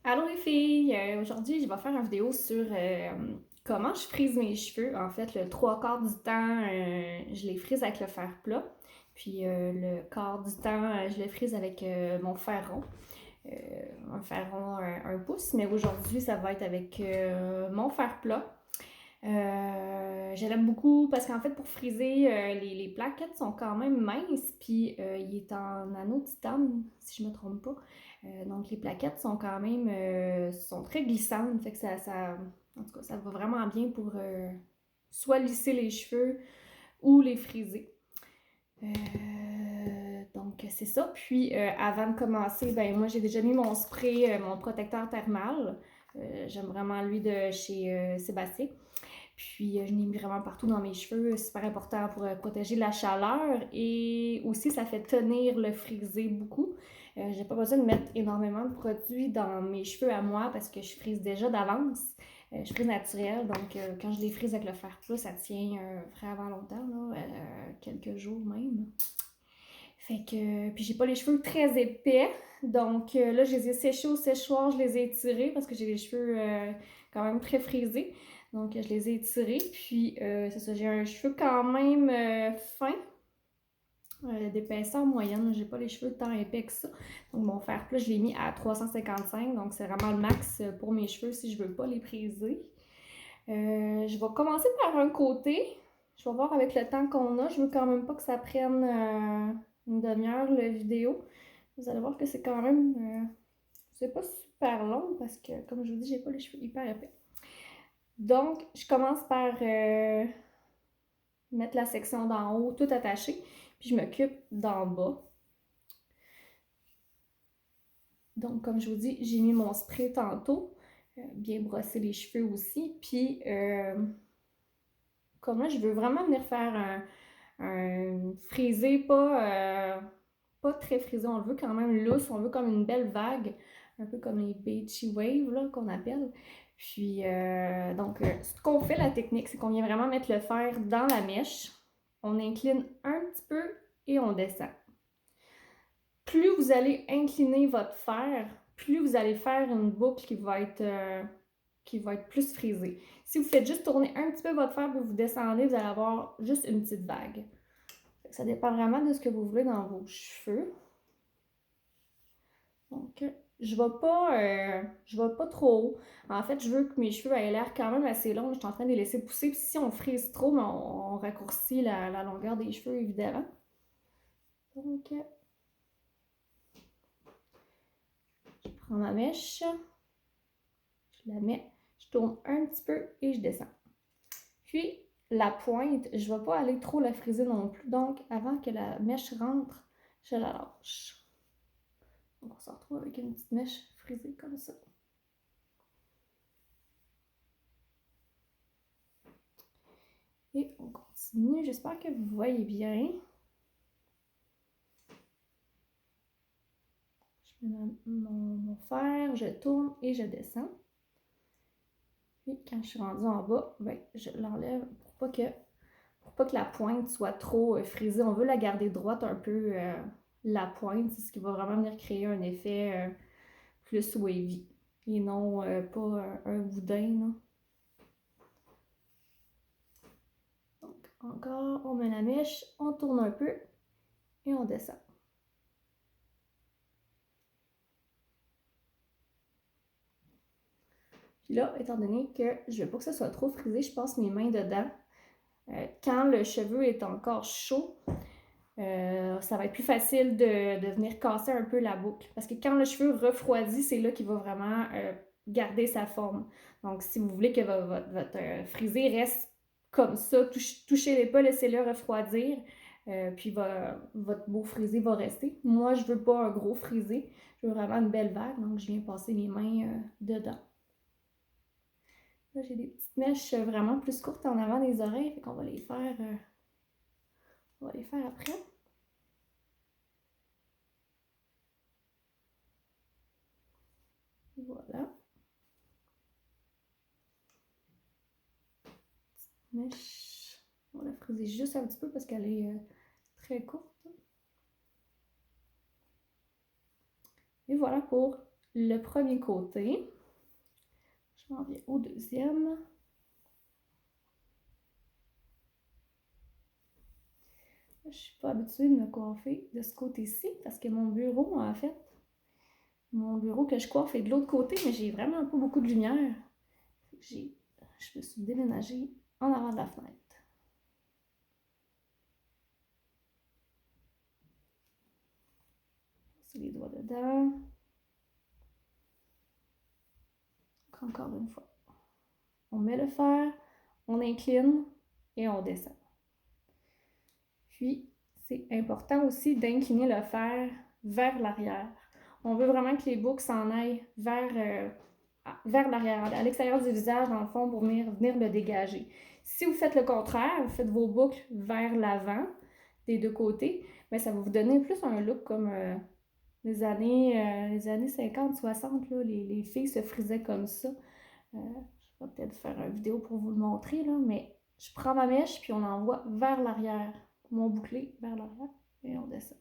Allô les filles! Aujourd'hui, je vais faire une vidéo sur comment je frise mes cheveux. En fait, le trois quarts du temps, je les frise avec le fer plat. Puis le quart du temps, je les frise avec mon fer rond. Un fer rond 1 pouce. Mais aujourd'hui, ça va être avec mon fer plat. Je l'aime beaucoup parce qu'en fait, pour friser, les plaquettes sont quand même minces, puis il est en anneau titane, si je me trompe pas. Donc les plaquettes sont quand même sont très glissantes, fait que en tout cas, ça va vraiment bien pour soit lisser les cheveux ou les friser. Donc c'est ça. Puis avant de commencer, ben moi j'ai déjà mis mon spray, mon protecteur thermal. J'aime vraiment lui de chez Sébastien. Puis je l'ai mis vraiment partout dans mes cheveux, c'est super important pour protéger la chaleur et aussi ça fait tenir le frisé beaucoup. J'ai pas besoin de mettre énormément de produits dans mes cheveux à moi parce que je frise déjà d'avance. Je frise naturel, donc quand je les frise avec le fer plat, ça tient vraiment longtemps, là, quelques jours même. Fait que, puis j'ai pas les cheveux très épais, donc là je les ai séchés au séchoir, je les ai étirés parce que j'ai les cheveux quand même très frisés. Donc je les ai étirés, puis c'est ça, j'ai un cheveu quand même fin, d'épaisseur moyenne, j'ai pas les cheveux tant épais que ça. Donc mon fer plat, je l'ai mis à 355, donc c'est vraiment le max pour mes cheveux si je veux pas les friser. Je vais commencer par un côté. Je vais voir avec le temps qu'on a. Je veux quand même pas que ça prenne une demi-heure la vidéo. Vous allez voir que c'est quand même... c'est pas super long parce que, comme je vous dis, j'ai pas les cheveux hyper épais. Donc, je commence par mettre la section d'en haut tout attachée. Puis je m'occupe d'en bas. Donc, comme je vous dis, j'ai mis mon spray tantôt. Bien brosser les cheveux aussi. Puis... comme là, je veux vraiment venir faire un frisé, pas très frisé. On le veut quand même lousse, on veut comme une belle vague, un peu comme les beachy waves là, qu'on appelle. Puis, donc, ce qu'on fait, la technique, c'est qu'on vient vraiment mettre le fer dans la mèche. On incline un petit peu et on descend. Plus vous allez incliner votre fer, plus vous allez faire une boucle qui va être plus frisée. Si vous faites juste tourner un petit peu votre fer, puis vous descendez, vous allez avoir juste une petite vague. Ça dépend vraiment de ce que vous voulez dans vos cheveux. Donc, je vais pas trop haut. En fait, je veux que mes cheveux aient l'air quand même assez longs. Je suis en train de les laisser pousser. Puis si on frise trop, on raccourcit la longueur des cheveux, évidemment. Donc, je prends ma mèche. Je la mets, je tourne un petit peu et je descends. Puis, la pointe, je ne vais pas aller trop la friser non plus. Donc, avant que la mèche rentre, je la lâche. Donc, on se retrouve avec une petite mèche frisée comme ça. Et on continue. J'espère que vous voyez bien. Je mets mon fer, je tourne et je descends. Et quand je suis rendue en bas, ben, je l'enlève pour pas que la pointe soit trop frisée. On veut la garder droite un peu, la pointe. C'est ce qui va vraiment venir créer un effet plus wavy. Et non pas un boudin. Là. Donc, encore, on met la mèche, on tourne un peu et on descend. Puis là, étant donné que je veux pas que ça soit trop frisé, je passe mes mains dedans. Quand le cheveu est encore chaud, ça va être plus facile de venir casser un peu la boucle. Parce que quand le cheveu refroidit, c'est là qu'il va vraiment garder sa forme. Donc, si vous voulez que votre frisé reste comme ça, touchez-les pas, laissez-le refroidir. Puis votre beau frisé va rester. Moi, je veux pas un gros frisé. Je veux vraiment une belle vague. Donc, je viens passer mes mains dedans. Là, j'ai des petites mèches vraiment plus courtes en avant des oreilles. Fait qu'on va les faire, on va les faire après. Voilà. Mèche. On va la friser juste un petit peu parce qu'elle est très courte. Et voilà pour le premier côté. Je m'en viens au deuxième. Je ne suis pas habituée de me coiffer de ce côté-ci parce que mon bureau, en fait, mon bureau que je coiffe est de l'autre côté, mais j'ai vraiment pas beaucoup de lumière. Je me suis déménagée en avant de la fenêtre. C'est les doigts dedans. Encore une fois. On met le fer, on incline et on descend. Puis, c'est important aussi d'incliner le fer vers l'arrière. On veut vraiment que les boucles s'en aillent vers l'arrière, à l'extérieur du visage, dans le fond, pour venir le dégager. Si vous faites le contraire, vous faites vos boucles vers l'avant, des deux côtés, mais ça va vous donner plus un look comme les années 50, 60, là, les filles se frisaient comme ça. Je vais peut-être faire une vidéo pour vous le montrer, là, mais je prends ma mèche puis on l'envoie vers l'arrière. Mon bouclé vers l'arrière et on descend.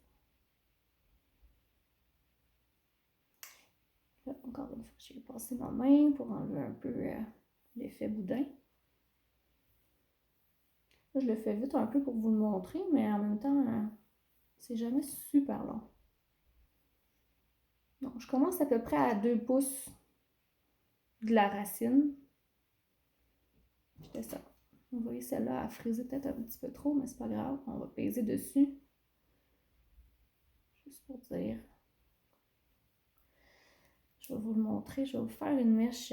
Là, encore une fois, je vais passer ma main pour enlever un peu l'effet boudin. Là, je le fais vite un peu pour vous le montrer, mais en même temps, c'est jamais super long. Donc, je commence à peu près à 2 pouces de la racine. Je fais ça. Vous voyez, celle-là a frisé peut-être un petit peu trop, mais c'est pas grave. On va peser dessus. Juste pour dire. Je vais vous le montrer. Je vais vous faire une mèche.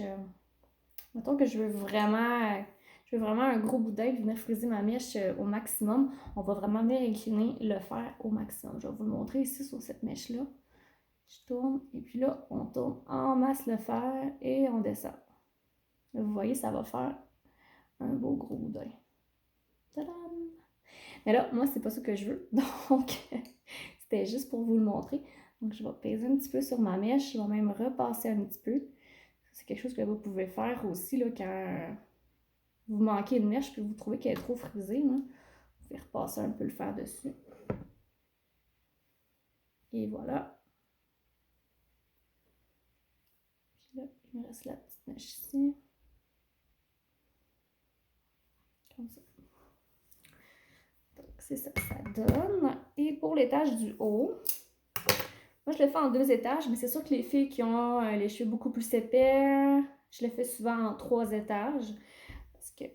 Mettons que je veux vraiment un gros boudin et venir friser ma mèche au maximum. On va vraiment venir incliner le fer au maximum. Je vais vous le montrer ici sur cette mèche-là. Je tourne et puis là, on tourne en masse le fer et on descend. Là, vous voyez, ça va faire un beau gros boudin. Tadam! Mais là, moi, c'est pas ça que je veux. Donc, c'était juste pour vous le montrer. Donc, je vais peser un petit peu sur ma mèche. Je vais même repasser un petit peu. C'est quelque chose que vous pouvez faire aussi là, quand vous manquez une mèche puis vous trouvez qu'elle est trop frisée. Là. Vous pouvez repasser un peu le fer dessus. Et voilà. Puis là, il me reste la petite mèche ici. Comme ça. Donc, c'est ça que ça donne. Et pour l'étage du haut, moi, je le fais en 2 étages, mais c'est sûr que les filles qui ont les cheveux beaucoup plus épais, je le fais souvent en 3 étages parce que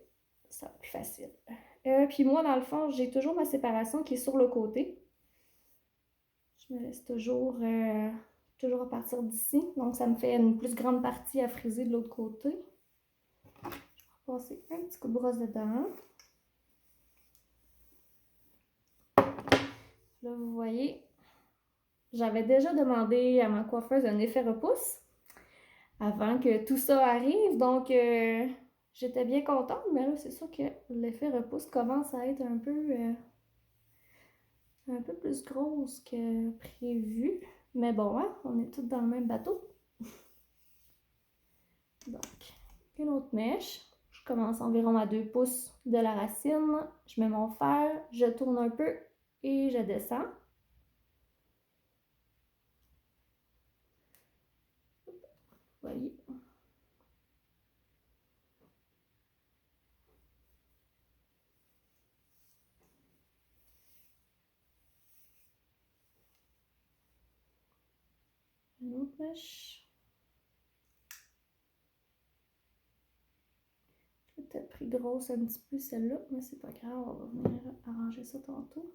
ça va être plus facile. Puis moi, dans le fond, j'ai toujours ma séparation qui est sur le côté. Je me laisse toujours à partir d'ici. Donc, ça me fait une plus grande partie à friser de l'autre côté. Je vais passer un petit coup de brosse dedans. Là, vous voyez, j'avais déjà demandé à ma coiffeuse un effet repousse avant que tout ça arrive. Donc, j'étais bien contente. Mais là, c'est sûr que l'effet repousse commence à être un peu plus grosse que prévu. Mais bon, hein, on est tous dans le même bateau. Donc, une autre mèche. Je commence environ à 2 pouces de la racine. Je mets mon fer, je tourne un peu et je descends. Vous voyez. Une autre mèche. J'ai peut-être pris grosse un petit peu celle-là, mais c'est pas grave, on va venir arranger ça tantôt.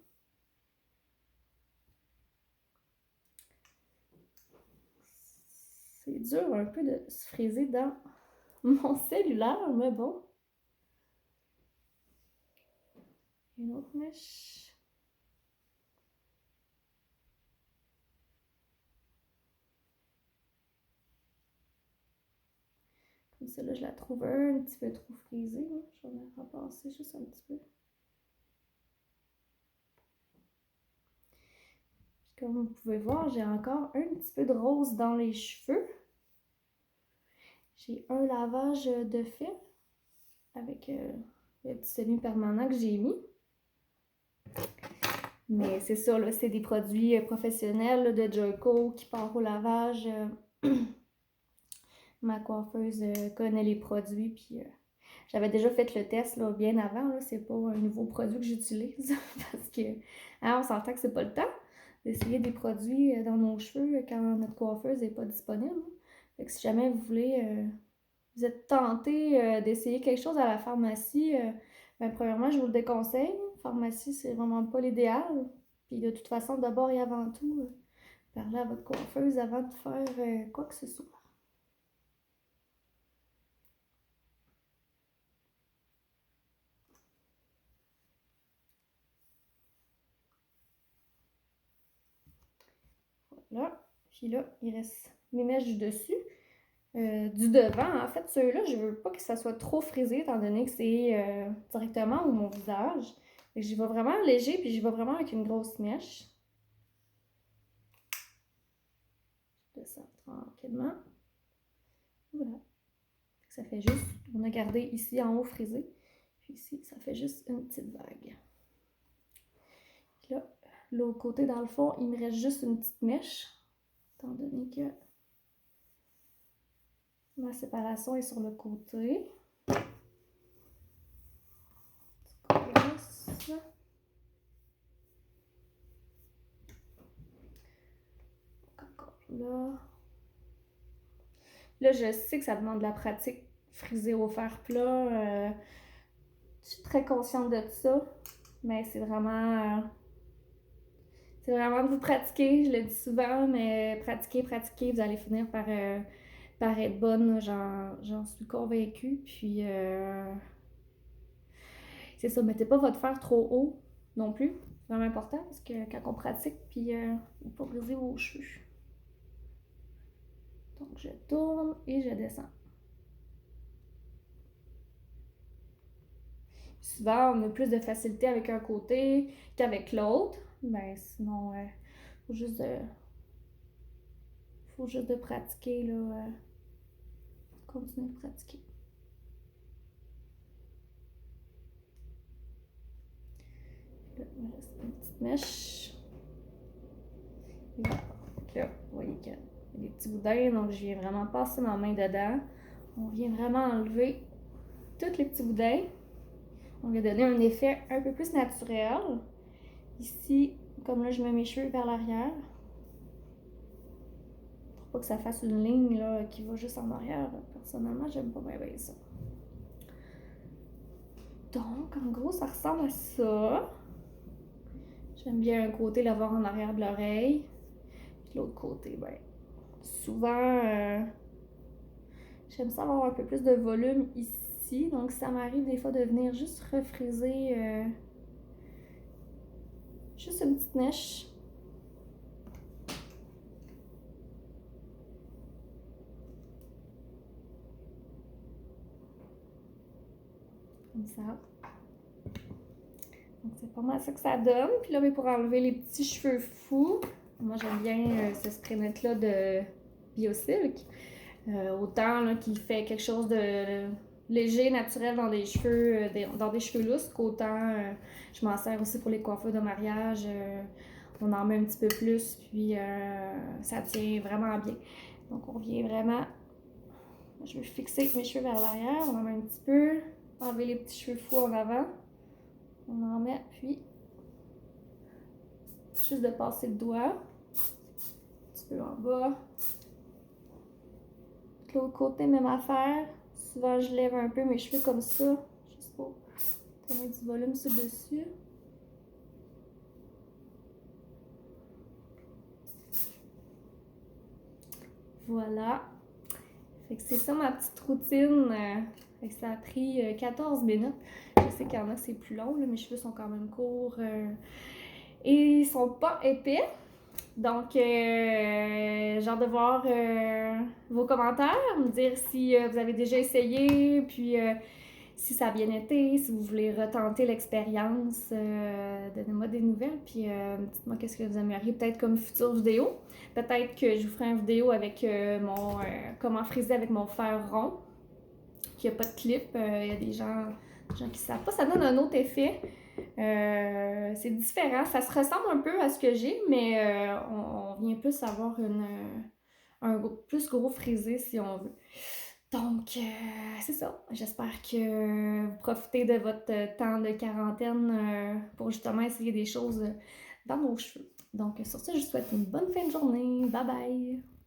C'est dur un peu de se friser dans mon cellulaire, mais bon. Une autre mèche. Comme celle-là, je la trouve un petit peu trop frisée. Hein. Je vais la repasser juste un petit peu. Puis comme vous pouvez voir, j'ai encore un petit peu de rose dans les cheveux. J'ai un lavage de fait avec le petit semi-permanent que j'ai mis. Mais c'est ça, là, c'est des produits professionnels là, de Joico qui partent au lavage ma coiffeuse connaît les produits, puis j'avais déjà fait le test là, bien avant, là, c'est pas un nouveau produit que j'utilise, parce que on s'entend que c'est pas le temps d'essayer des produits dans nos cheveux quand notre coiffeuse n'est pas disponible. Fait que si jamais vous voulez, vous êtes tenté d'essayer quelque chose à la pharmacie, ben, premièrement, je vous le déconseille. Pharmacie, c'est vraiment pas l'idéal. Puis de toute façon, d'abord et avant tout, parlez à votre coiffeuse avant de faire quoi que ce soit. Voilà. Puis là, il reste mes mèches du dessus. Du devant, en fait, ceux-là, je veux pas que ça soit trop frisé, étant donné que c'est directement au mon visage. Fait que j'y vais vraiment léger, puis j'y vais vraiment avec une grosse mèche. Je descends tranquillement. Voilà. Ça fait juste, on a gardé ici en haut frisé. Puis ici, ça fait juste une petite vague. Puis là, l'autre côté, dans le fond, il me reste juste une petite mèche, étant donné que ma séparation est sur le côté. Là. Là, je sais que ça demande de la pratique, friser au fer plat. Je suis très consciente de ça, mais c'est vraiment de vous pratiquer. Je le dis souvent, mais pratiquer, vous allez finir par être bonne. J'en suis convaincue. Puis, c'est ça, mettez pas votre fer trop haut non plus. C'est vraiment important parce que quand on pratique, puis faut pas briser vos cheveux. Donc, je tourne et je descends. Souvent, on a plus de facilité avec un côté qu'avec l'autre. Mais sinon, faut juste de pratiquer, là. Continuer de pratiquer. Là, il me reste une petite mèche. Et voilà. Donc là, vous voyez qu'il y a des petits boudins, donc je viens vraiment passer ma main dedans. On vient vraiment enlever tous les petits boudins. On va donner un effet un peu plus naturel. Ici, comme là, je mets mes cheveux vers l'arrière. Pour pas que ça fasse une ligne là, qui va juste en arrière. Personnellement, j'aime pas bien ça. Donc, en gros, ça ressemble à ça. J'aime bien un côté l'avoir en arrière de l'oreille. Puis l'autre côté, ben, souvent, j'aime ça avoir un peu plus de volume ici. Donc, ça m'arrive des fois de venir juste refriser juste une petite mèche. Comme ça. Donc, c'est pas mal ça que ça donne. Puis là, pour enlever les petits cheveux fous, moi, j'aime bien ce spray net-là de Biosilk. Autant là, qu'il fait quelque chose de léger, naturel dans des cheveux, dans des cheveux lousses, qu'autant je m'en sers aussi pour les coiffures de mariage. On en met un petit peu plus, puis ça tient vraiment bien. Donc, on vient vraiment... Je vais fixer mes cheveux vers l'arrière. On en met un petit peu. Enlever les petits cheveux fous en avant. On en met, puis juste de passer le doigt. Un petit peu en bas. De l'autre côté, même affaire. Souvent, je lève un peu mes cheveux comme ça, juste pour donner du volume sur le dessus. Voilà. Fait que c'est ça ma petite routine. Fait que ça a pris 14 minutes. Je sais qu'il y en a, c'est plus long. Là, mes cheveux sont quand même courts. Et ils sont pas épais. Donc, j'ai hâte de voir vos commentaires, me dire si vous avez déjà essayé, puis si ça a bien été, si vous voulez retenter l'expérience, donnez-moi des nouvelles, puis dites-moi qu'est-ce que vous aimeriez peut-être comme future vidéo. Peut-être que je vous ferai une vidéo avec comment friser avec mon fer rond, qu'il n'y a pas de clip. Il y a des gens qui ne savent pas, ça donne un autre effet. C'est différent, ça se ressemble un peu à ce que j'ai, mais on vient plus avoir plus gros frisé si on veut. Donc, c'est ça. J'espère que vous profitez de votre temps de quarantaine pour justement essayer des choses dans nos cheveux. Donc, sur ça, je vous souhaite une bonne fin de journée. Bye bye!